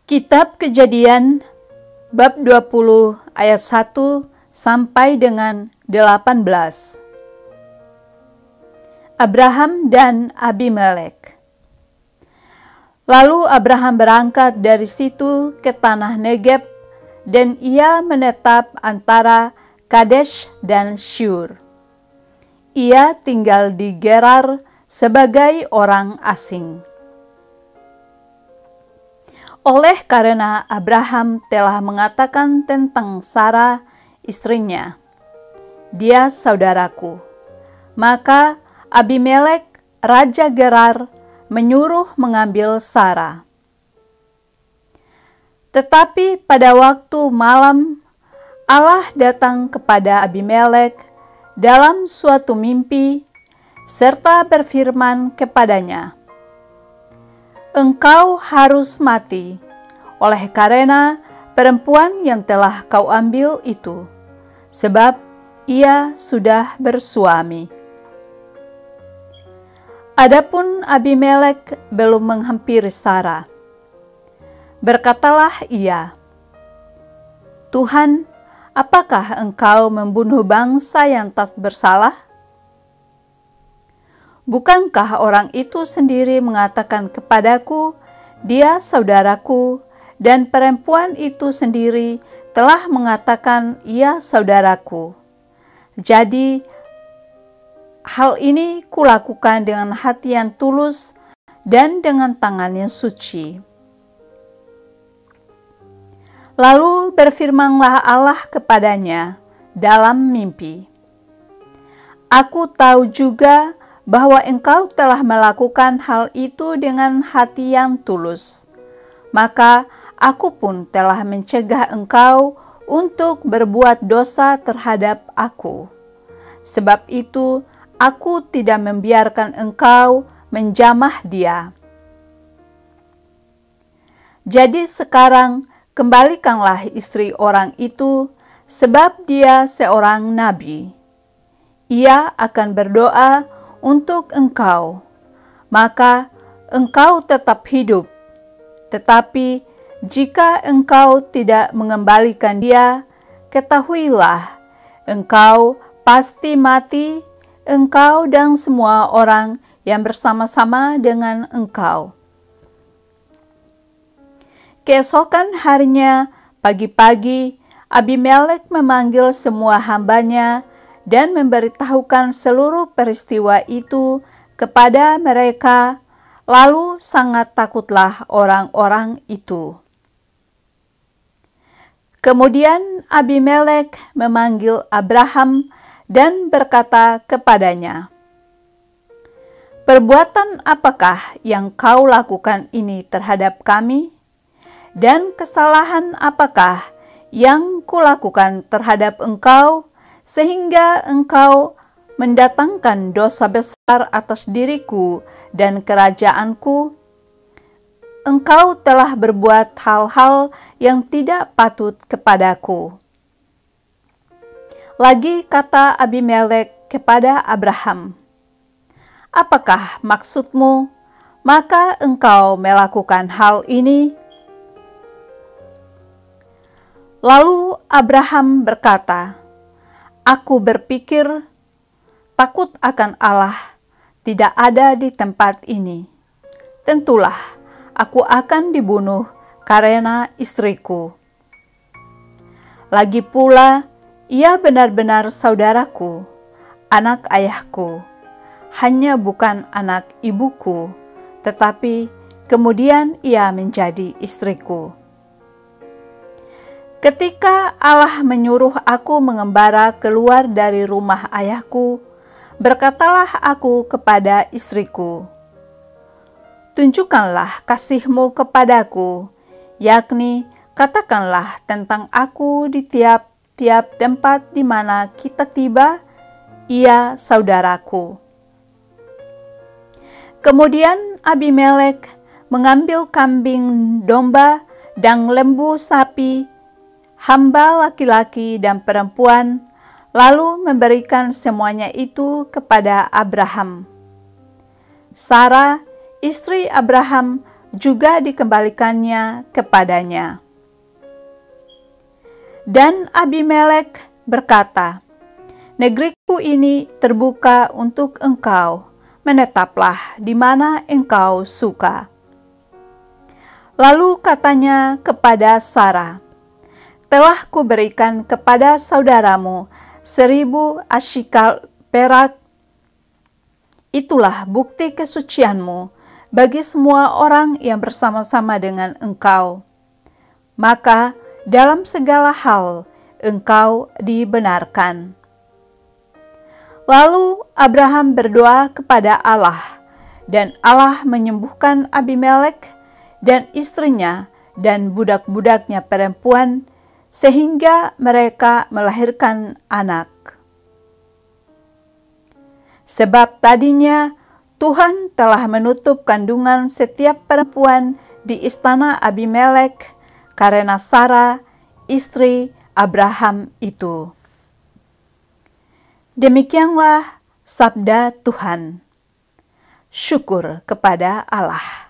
Kitab Kejadian bab 20 ayat 1 sampai dengan 18. Abraham dan Abimelek. Lalu Abraham berangkat dari situ ke tanah Negeb, dan ia menetap antara Kadesh dan Syur. Ia tinggal di Gerar sebagai orang asing. Oleh karena Abraham telah mengatakan tentang Sarah istrinya, "Dia saudaraku," maka Abimelek, raja Gerar, menyuruh mengambil Sarah. Tetapi pada waktu malam, Allah datang kepada Abimelek dalam suatu mimpi, serta berfirman kepadanya, "Engkau harus mati, oleh karena perempuan yang telah kau ambil itu, sebab ia sudah bersuami." Adapun Abimelek belum menghampiri Sarah. Berkatalah ia, "Tuhan, apakah engkau membunuh bangsa yang tak bersalah? Bukankah orang itu sendiri mengatakan kepadaku, 'Dia saudaraku,' dan perempuan itu sendiri telah mengatakan, 'Ia saudaraku'? Jadi, hal ini kulakukan dengan hati yang tulus dan dengan tangan yang suci." Lalu berfirmanlah Allah kepadanya dalam mimpi, "Aku tahu juga bahwa engkau telah melakukan hal itu dengan hati yang tulus. Maka aku pun telah mencegah engkau untuk berbuat dosa terhadap aku. Sebab itu aku tidak membiarkan engkau menjamah dia. Jadi sekarang kembalikanlah istri orang itu, sebab dia seorang nabi. Ia akan berdoa untuk engkau, maka engkau tetap hidup. Tetapi jika engkau tidak mengembalikan dia, ketahuilah, engkau pasti mati, engkau dan semua orang yang bersama-sama dengan engkau." Keesokan harinya, pagi-pagi, Abimelek memanggil semua hambanya dan memberitahukan seluruh peristiwa itu kepada mereka, lalu sangat takutlah orang-orang itu. Kemudian Abimelek memanggil Abraham dan berkata kepadanya, "Perbuatan apakah yang kau lakukan ini terhadap kami? Dan kesalahan apakah yang kulakukan terhadap engkau, sehingga engkau mendatangkan dosa besar atas diriku dan kerajaanku? Engkau telah berbuat hal-hal yang tidak patut kepadaku." Lagi kata Abimelek kepada Abraham, "Apakah maksudmu, maka engkau melakukan hal ini?" Lalu Abraham berkata, "Aku berpikir, takut akan Allah tidak ada di tempat ini. Tentulah aku akan dibunuh karena istriku. Lagi pula, ia benar-benar saudaraku, anak ayahku, hanya bukan anak ibuku, tetapi kemudian ia menjadi istriku. Ketika Allah menyuruh aku mengembara keluar dari rumah ayahku, berkatalah aku kepada istriku, 'Tunjukkanlah kasih-Mu kepadaku, yakni katakanlah tentang aku di tiap-tiap tempat di mana kita tiba, ia saudaraku.' Kemudian Abimelek mengambil kambing domba dan lembu sapi, hamba laki-laki dan perempuan, lalu memberikan semuanya itu kepada Abraham. Sarah, istri Abraham, juga dikembalikannya kepadanya. Dan Abimelek berkata, "Negeriku ini terbuka untuk engkau, menetaplah di mana engkau suka." Lalu katanya kepada Sarah, "Telah kuberikan kepada saudaramu 1000 ashikal perak. Itulah bukti kesucianmu bagi semua orang yang bersama-sama dengan engkau. Maka dalam segala hal engkau dibenarkan." Lalu Abraham berdoa kepada Allah, dan Allah menyembuhkan Abimelek dan istrinya dan budak-budaknya perempuan, sehingga mereka melahirkan anak. Sebab tadinya Tuhan telah menutup kandungan setiap perempuan di istana Abimelek karena Sarah, istri Abraham itu. Demikianlah sabda Tuhan. Syukur kepada Allah.